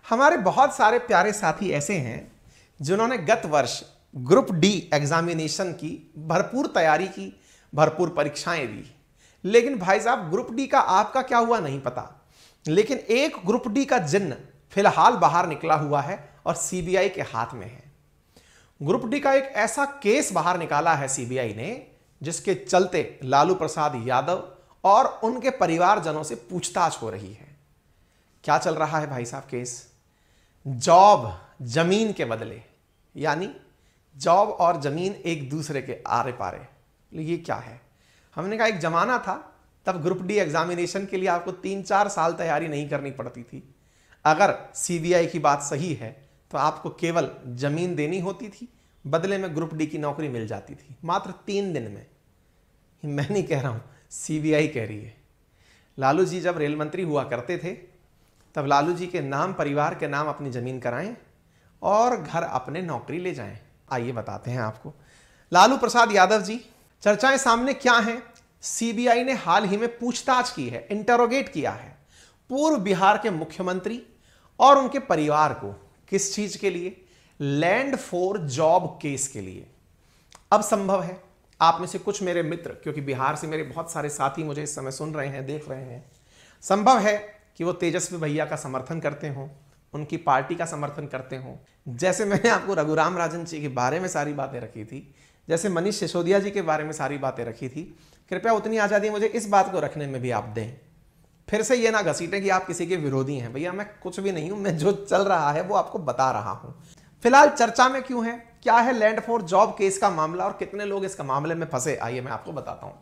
हमारे बहुत सारे प्यारे साथी ऐसे हैं जिन्होंने गत वर्ष ग्रुप डी एग्जामिनेशन की भरपूर तैयारी की, भरपूर परीक्षाएं दी, लेकिन भाई साहब ग्रुप डी का आपका क्या हुआ नहीं पता। लेकिन एक ग्रुप डी का जिन्न फिलहाल बाहर निकला हुआ है और सीबीआई के हाथ में है। ग्रुप डी का एक ऐसा केस बाहर निकाला है सीबीआई ने जिसके चलते लालू प्रसाद यादव और उनके परिवारजनों से पूछताछ हो रही है। क्या चल रहा है भाई साहब केस? जॉब जमीन के बदले, यानी जॉब और जमीन एक दूसरे के आरे पारे। ये क्या है? हमने कहा एक जमाना था तब ग्रुप डी एग्जामिनेशन के लिए आपको 3-4 साल तैयारी नहीं करनी पड़ती थी। अगर सीबीआई की बात सही है तो आपको केवल जमीन देनी होती थी, बदले में ग्रुप डी की नौकरी मिल जाती थी मात्र 3 दिन में। मैं नहीं कह रहा हूं, सीबीआई कह रही है। लालू जी जब रेल मंत्री हुआ करते थे तब लालू जी के नाम, परिवार के नाम अपनी जमीन कराएं और घर अपने नौकरी ले जाएं। आइए बताते हैं आपको। लालू प्रसाद यादव जी, चर्चाएं सामने क्या हैं? सीबीआई ने हाल ही में पूछताछ की है, इंटरोगेट किया है पूर्व बिहार के मुख्यमंत्री और उनके परिवार को। किस चीज के लिए? लैंड फॉर जॉब केस के लिए। अब संभव है आप में से कुछ मेरे मित्र, क्योंकि बिहार से मेरे बहुत सारे साथी मुझे इस समय सुन रहे हैं, देख रहे हैं, संभव है कि वो तेजस्वी भैया का समर्थन करते हों, उनकी पार्टी का समर्थन करते हों। जैसे मैंने आपको रघुराम राजन जी के बारे में सारी बातें रखी थी, जैसे मनीष सिसोदिया जी के बारे में सारी बातें रखी थी, कृपया उतनी आज़ादी मुझे इस बात को रखने में भी आप दें। फिर से ये ना घसीटें कि आप किसी के विरोधी हैं। भैया मैं कुछ भी नहीं हूं, मैं जो चल रहा है वो आपको बता रहा हूं। फिलहाल चर्चा में क्यों है, क्या है लैंड फॉर जॉब केस का मामला और कितने लोग इस मामले में फंसे, आइए मैं आपको बताता हूं।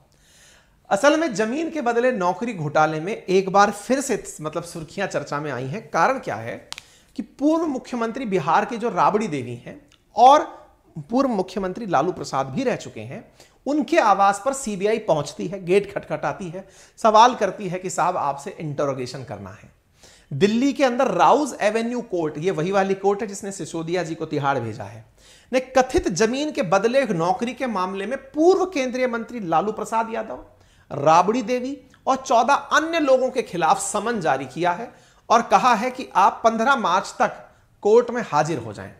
असल में जमीन के बदले नौकरी घोटाले में एक बार फिर से सुर्खियां चर्चा में आई हैं। कारण क्या है कि पूर्व मुख्यमंत्री बिहार के जो राबड़ी देवी हैं और पूर्व मुख्यमंत्री लालू प्रसाद भी रह चुके हैं, उनके आवास पर सीबीआई पहुंचती है, गेट खटखटाती है, सवाल करती है कि साहब आपसे इंटरोगेशन करना है। दिल्ली के अंदर राउज एवेन्यू कोर्ट, ये वही वाली कोर्ट है जिसने सिसोदिया जी को तिहाड़ भेजा है, ने कथित जमीन के बदले नौकरी के मामले में पूर्व केंद्रीय मंत्री लालू प्रसाद यादव, राबड़ी देवी और 14 अन्य लोगों के खिलाफ समन जारी किया है और कहा है कि आप 15 मार्च तक कोर्ट में हाजिर हो जाएं।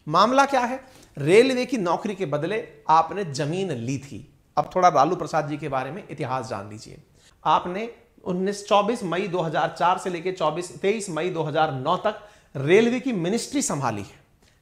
मामला क्या है? रेलवे की नौकरी के बदले आपने जमीन ली थी। अब थोड़ा लालू प्रसाद जी के बारे में इतिहास जान लीजिए। आपने 24 मई 2004 से लेकर 23 मई 2009 तक रेलवे की मिनिस्ट्री संभाली है।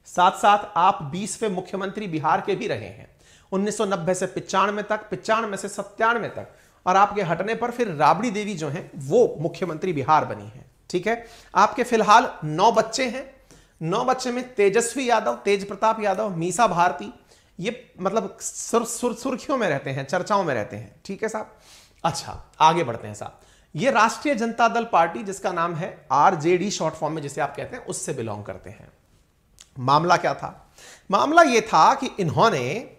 साथ साथ आप 20वें मुख्यमंत्री बिहार के भी रहे हैं, 1990 से 95 तक, 95 से 97 तक, और आपके हटने पर फिर राबड़ी देवी जो हैं वो मुख्यमंत्री बिहार बनी है। ठीक है, आपके फिलहाल 9 बच्चे हैं। 9 बच्चे में तेजस्वी यादव, तेज प्रताप यादव, मीसा भारती, ये मतलब सुर्खियों में रहते हैं, चर्चाओं में रहते हैं। ठीक है साहब। अच्छा आगे बढ़ते हैं साहब। ये राष्ट्रीय जनता दल पार्टी, जिसका नाम है आरजेडी शॉर्ट फॉर्म में जिसे आप कहते हैं, उससे बिलोंग करते हैं। मामला क्या था? मामला यह था कि इन्होंने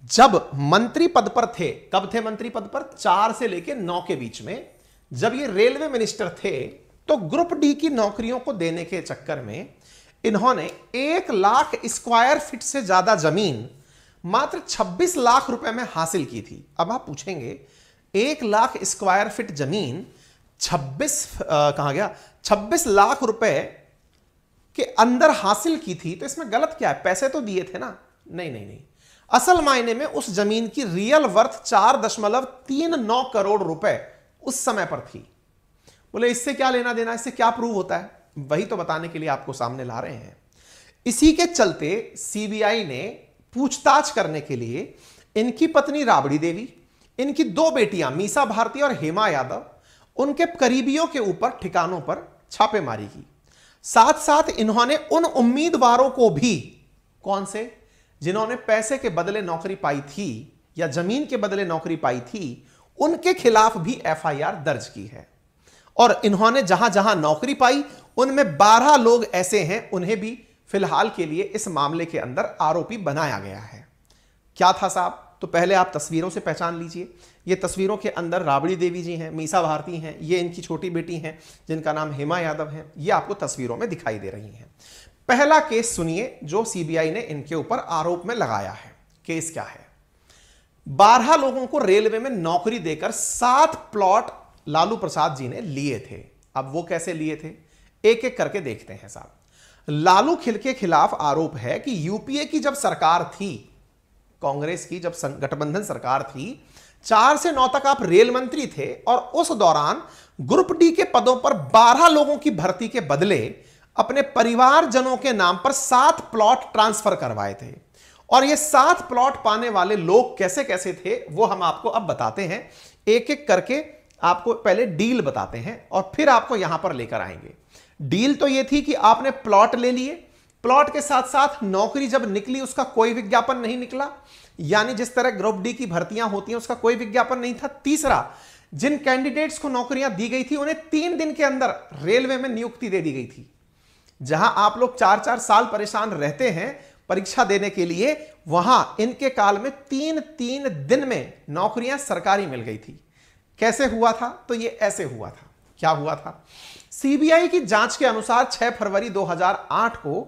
जब मंत्री पद पर थे, कब थे मंत्री पद पर? 4 से लेकर 9 के बीच में, जब ये रेलवे मिनिस्टर थे, तो ग्रुप डी की नौकरियों को देने के चक्कर में इन्होंने 1 लाख स्क्वायर फीट से ज्यादा जमीन मात्र 26 लाख रुपए में हासिल की थी। अब आप पूछेंगे 1 लाख स्क्वायर फीट जमीन 26 लाख रुपए के अंदर हासिल की थी, तो इसमें गलत क्या है? पैसे तो दिए थे ना? नहीं नहीं नहीं, असल मायने में उस जमीन की रियल वर्थ 4.39 करोड़ रुपए उस समय पर थी। बोले इससे क्या लेना देना, इससे क्या प्रूव होता है? वही तो बताने के लिए आपको सामने ला रहे हैं। इसी के चलते सीबीआई ने पूछताछ करने के लिए इनकी पत्नी राबड़ी देवी, इनकी 2 बेटियां मीसा भारती और हेमा यादव, उनके करीबियों के ऊपर ठिकानों पर छापेमारी की। साथ साथ इन्होंने उन उम्मीदवारों को भी, कौन से, जिन्होंने पैसे के बदले नौकरी पाई थी या जमीन के बदले नौकरी पाई थी, उनके खिलाफ भी एफआईआर दर्ज की है। और इन्होंने जहां जहां नौकरी पाई उनमें 12 लोग ऐसे हैं, उन्हें भी फिलहाल के लिए इस मामले के अंदर आरोपी बनाया गया है। क्या था साहब? तो पहले आप तस्वीरों से पहचान लीजिए। ये तस्वीरों के अंदर राबड़ी देवी जी हैं, मीसा भारती हैं, ये इनकी छोटी बेटी हैं जिनका नाम हेमा यादव है, ये आपको तस्वीरों में दिखाई दे रही हैं। पहला केस सुनिए जो सीबीआई ने इनके ऊपर आरोप में लगाया है। केस क्या है? 12 लोगों को रेलवे में नौकरी देकर 7 प्लॉट लालू प्रसाद जी ने लिए थे। अब वो कैसे लिए थे? एक एक करके देखते हैं साहब। लालू के खिलाफ आरोप है कि यूपीए की जब सरकार थी, कांग्रेस की जब गठबंधन सरकार थी, 4 से 9 तक आप रेल मंत्री थे और उस दौरान ग्रुप डी के पदों पर 12 लोगों की भर्ती के बदले अपने परिवारजनों के नाम पर 7 प्लॉट ट्रांसफर करवाए थे। और ये 7 प्लॉट पाने वाले लोग कैसे कैसे थे वो हम आपको अब बताते हैं। एक एक करके आपको पहले डील बताते हैं और फिर आपको यहां पर लेकर आएंगे। डील तो ये थी कि आपने प्लॉट ले लिए, प्लॉट के साथ साथ नौकरी जब निकली उसका कोई विज्ञापन नहीं निकला, यानी जिस तरह ग्रुप डी की भर्तियां होती हैं उसका कोई विज्ञापन नहीं था। तीसरा, जिन कैंडिडेट्स को नौकरियां दी गई थी उन्हें 3 दिन के अंदर रेलवे में नियुक्ति दे दी गई थी। जहां आप लोग 4-4 साल परेशान रहते हैं परीक्षा देने के लिए, वहां इनके काल में 3-3 दिन में नौकरियां सरकारी मिल गई थी। कैसे हुआ था? तो ये ऐसे हुआ था। क्या हुआ था? सीबीआई की जांच के अनुसार 6 फरवरी 2008 को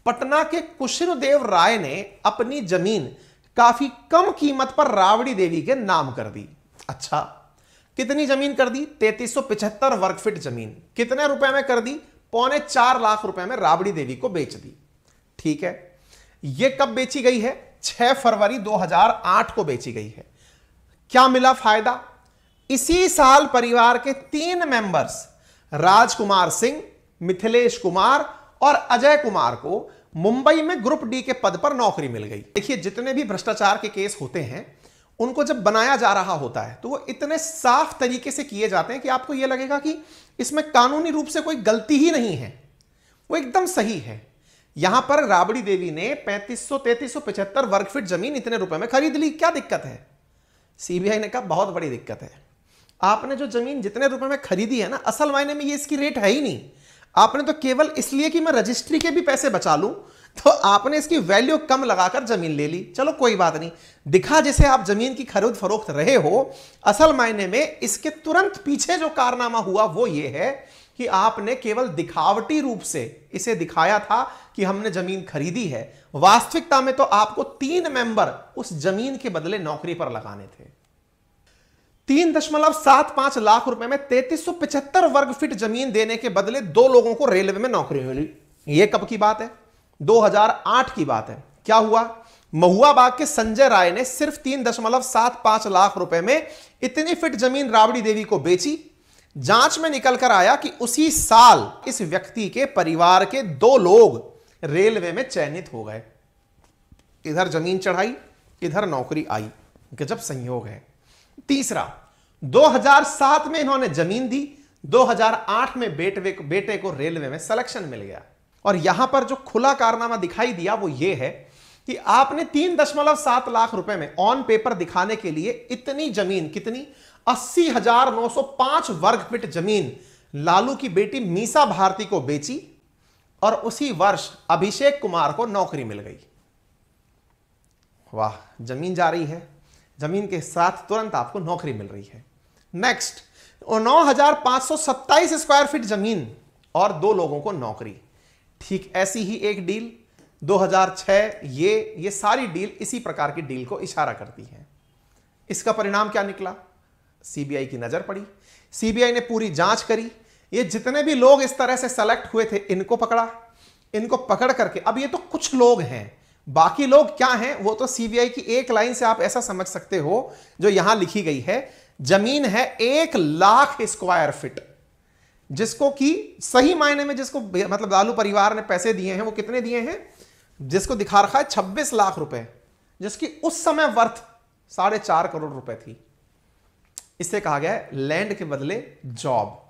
पटना के कृष्णदेव राय ने अपनी जमीन काफी कम कीमत पर राबड़ी देवी के नाम कर दी। अच्छा, कितनी जमीन कर दी? 3375 वर्ग फीट जमीन। कितने रुपए में कर दी? 4.25 लाख रुपए में राबड़ी देवी को बेच दी। ठीक है, यह कब बेची गई है? 6 फरवरी 2008 को बेची गई है। क्या मिला फायदा? इसी साल परिवार के 3 मेंबर्स राजकुमार सिंह, मिथिलेश कुमार और अजय कुमार को मुंबई में ग्रुप डी के पद पर नौकरी मिल गई। देखिए, जितने भी भ्रष्टाचार के केस होते हैं उनको जब बनाया जा रहा होता है तो वो इतने साफ तरीके से किए जाते हैं कि आपको यह लगेगा कि इसमें कानूनी रूप से कोई गलती ही नहीं है, वो एकदम सही है। यहां पर राबड़ी देवी ने 3375 वर्ग फीट जमीन इतने रुपए में खरीद ली। क्या दिक्कत है? सीबीआई ने कहा बहुत बड़ी दिक्कत है। आपने जो जमीन जितने रुपए में खरीदी है ना, असल मायने में ये इसकी रेट है ही नहीं। आपने तो केवल इसलिए कि मैं रजिस्ट्री के भी पैसे बचा लूं तो आपने इसकी वैल्यू कम लगाकर जमीन ले ली। चलो कोई बात नहीं, दिखा जिसे आप जमीन की खरीद फरोख्त रहे हो, असल मायने में इसके तुरंत पीछे जो कारनामा हुआ वो ये है कि आपने केवल दिखावटी रूप से इसे दिखाया था कि हमने जमीन खरीदी है। वास्तविकता में तो आपको 3 मेंबर उस जमीन के बदले नौकरी पर लगाने थे। 3.75 लाख रुपए में 3375 वर्ग फीट जमीन देने के बदले 2 लोगों को रेलवे में नौकरी मिली। यह कब की बात है? 2008 की बात है। क्या हुआ? महुआ बाग के संजय राय ने सिर्फ 3.75 लाख रुपए में इतनी फीट जमीन राबड़ी देवी को बेची। जांच में निकल कर आया कि उसी साल इस व्यक्ति के परिवार के 2 लोग रेलवे में चयनित हो गए। इधर जमीन चढ़ाई, इधर नौकरी आई। गजब संयोग है। तीसरा, 2007 में इन्होंने जमीन दी, 2008 में बेटे को रेलवे में सिलेक्शन मिल गया। और यहां पर जो खुला कारनामा दिखाई दिया वो ये है कि आपने 3.7 लाख रुपए में ऑन पेपर दिखाने के लिए इतनी जमीन, कितनी? 80,905 वर्ग फीट जमीन लालू की बेटी मीसा भारती को बेची और उसी वर्ष अभिषेक कुमार को नौकरी मिल गई। वाह, जमीन जा रही है, जमीन के साथ तुरंत आपको नौकरी मिल रही है। नेक्स्ट, 9,527 स्क्वायर फीट जमीन और 2 लोगों को नौकरी। ठीक ऐसी ही एक डील 2006, ये सारी डील इसी प्रकार की डील को इशारा करती है। इसका परिणाम क्या निकला? सीबीआई की नजर पड़ी, सीबीआई ने पूरी जांच करी। ये जितने भी लोग इस तरह से सेलेक्ट हुए थे इनको पकड़ा। इनको पकड़ करके, अब ये तो कुछ लोग हैं, बाकी लोग क्या हैं वो तो सीबीआई की एक लाइन से आप ऐसा समझ सकते हो जो यहां लिखी गई है। जमीन है 1 लाख स्क्वायर फीट, जिसको कि सही मायने में जिसको मतलब लालू परिवार ने पैसे दिए हैं वो कितने दिए हैं? जिसको दिखा रखा है 26 लाख रुपए, जिसकी उस समय वर्थ 4.5 करोड़ रुपए थी। इससे कहा गया है लैंड के बदले जॉब।